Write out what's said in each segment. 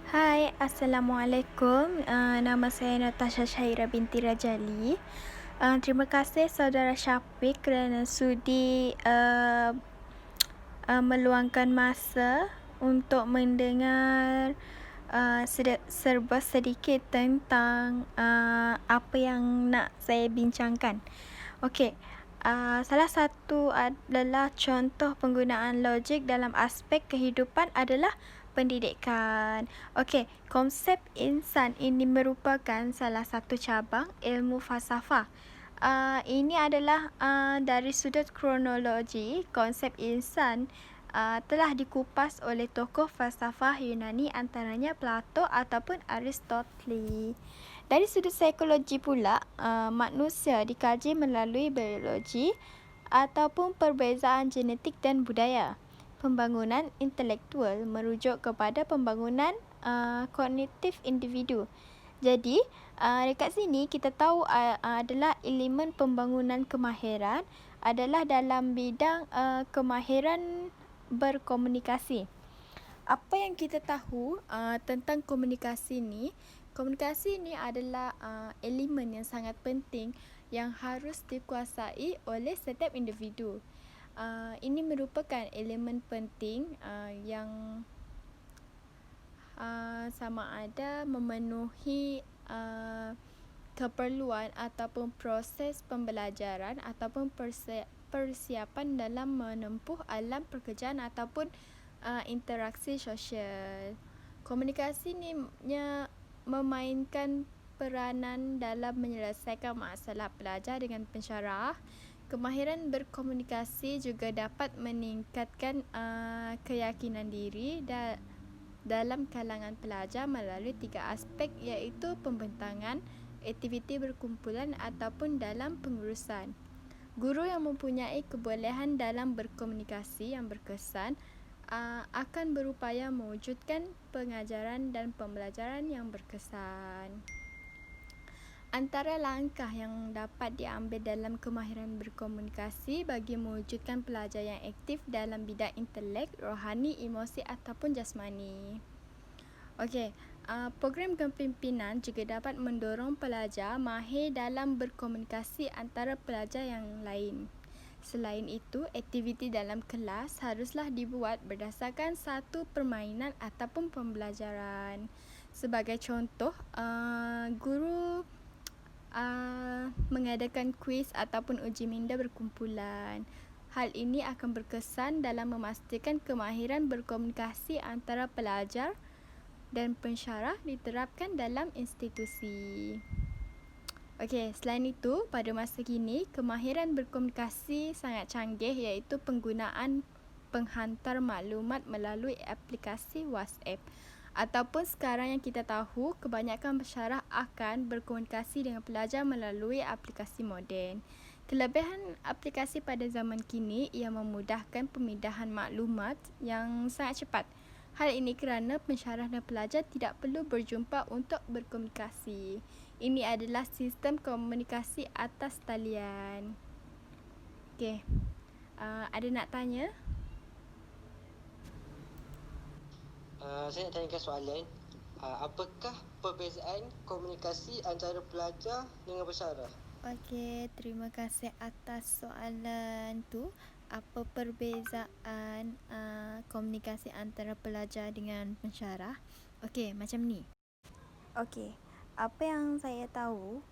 Hai, Assalamualaikum. Nama saya Natasha Syahira binti Rajali. Terima kasih saudara Syafiq kerana sudi meluangkan masa untuk mendengar serba sedikit tentang apa yang nak saya bincangkan. Okey, salah satu adalah contoh penggunaan logik dalam aspek kehidupan adalah pendidikan. Okey, konsep insan ini merupakan salah satu cabang ilmu falsafah. Ini adalah dari sudut kronologi, konsep insan telah dikupas oleh tokoh falsafah Yunani antaranya Plato ataupun Aristoteles. Dari sudut psikologi pula, manusia dikaji melalui biologi ataupun perbezaan genetik dan budaya. Pembangunan intelektual merujuk kepada pembangunan kognitif individu. Jadi, dekat sini kita tahu adalah elemen pembangunan kemahiran adalah dalam bidang kemahiran berkomunikasi. Apa yang kita tahu tentang komunikasi ni? Komunikasi ni adalah elemen yang sangat penting yang harus dikuasai oleh setiap individu. Ini merupakan elemen penting yang sama ada memenuhi keperluan ataupun proses pembelajaran ataupun persiapan dalam menempuh alam pekerjaan ataupun interaksi sosial. Komunikasi ni memainkan peranan dalam menyelesaikan masalah pelajar dengan pensyarah. Kemahiran berkomunikasi juga dapat meningkatkan keyakinan diri dalam kalangan pelajar melalui 3 aspek iaitu pembentangan, aktiviti berkumpulan ataupun dalam pengurusan. Guru yang mempunyai kebolehan dalam berkomunikasi yang berkesan akan berupaya mewujudkan pengajaran dan pembelajaran yang berkesan. Antara langkah yang dapat diambil dalam kemahiran berkomunikasi bagi mewujudkan pelajar yang aktif dalam bidang intelek, rohani, emosi ataupun jasmani. Okey, program kepimpinan juga dapat mendorong pelajar mahir dalam berkomunikasi antara pelajar yang lain. Selain itu, aktiviti dalam kelas haruslah dibuat berdasarkan satu permainan ataupun pembelajaran. Sebagai contoh, guru mengadakan kuis ataupun uji minda berkumpulan. Hal ini akan berkesan dalam memastikan kemahiran berkomunikasi antara pelajar dan pensyarah diterapkan dalam institusi. Okey, selain itu, pada masa kini, kemahiran berkomunikasi sangat canggih iaitu penggunaan penghantar maklumat melalui aplikasi WhatsApp. Ataupun sekarang yang kita tahu, kebanyakan pensyarah akan berkomunikasi dengan pelajar melalui aplikasi moden. Kelebihan aplikasi pada zaman kini ia memudahkan pemindahan maklumat yang sangat cepat. Hal ini kerana pensyarah dan pelajar tidak perlu berjumpa untuk berkomunikasi. Ini adalah sistem komunikasi atas talian. Okey, ada nak tanya? Saya nak tanyakan soalan. Apakah perbezaan komunikasi antara pelajar dengan pensyarah? Okey, terima kasih atas soalan tu. Apa perbezaan komunikasi antara pelajar dengan pensyarah? Okey, macam ni. Okey, apa yang saya tahu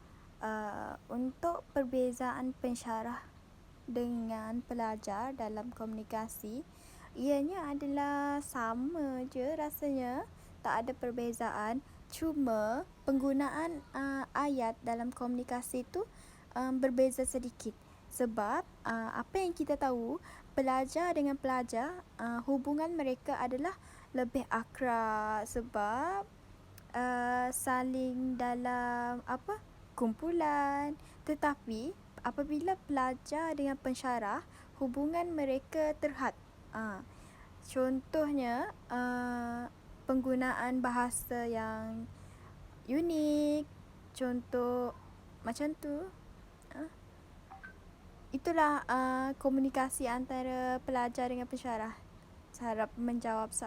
untuk perbezaan pensyarah dengan pelajar dalam komunikasi, ianya adalah sama je rasanya, tak ada perbezaan. Cuma penggunaan ayat dalam komunikasi tu berbeza sedikit. Sebab apa yang kita tahu, pelajar dengan pelajar hubungan mereka adalah lebih akrab sebab saling dalam kumpulan. Tetapi apabila pelajar dengan pensyarah, hubungan mereka terhad. Contohnya penggunaan bahasa yang unik, contoh macam tu. Itulah komunikasi antara pelajar dengan pensyarah. Saya harap menjawab soalan.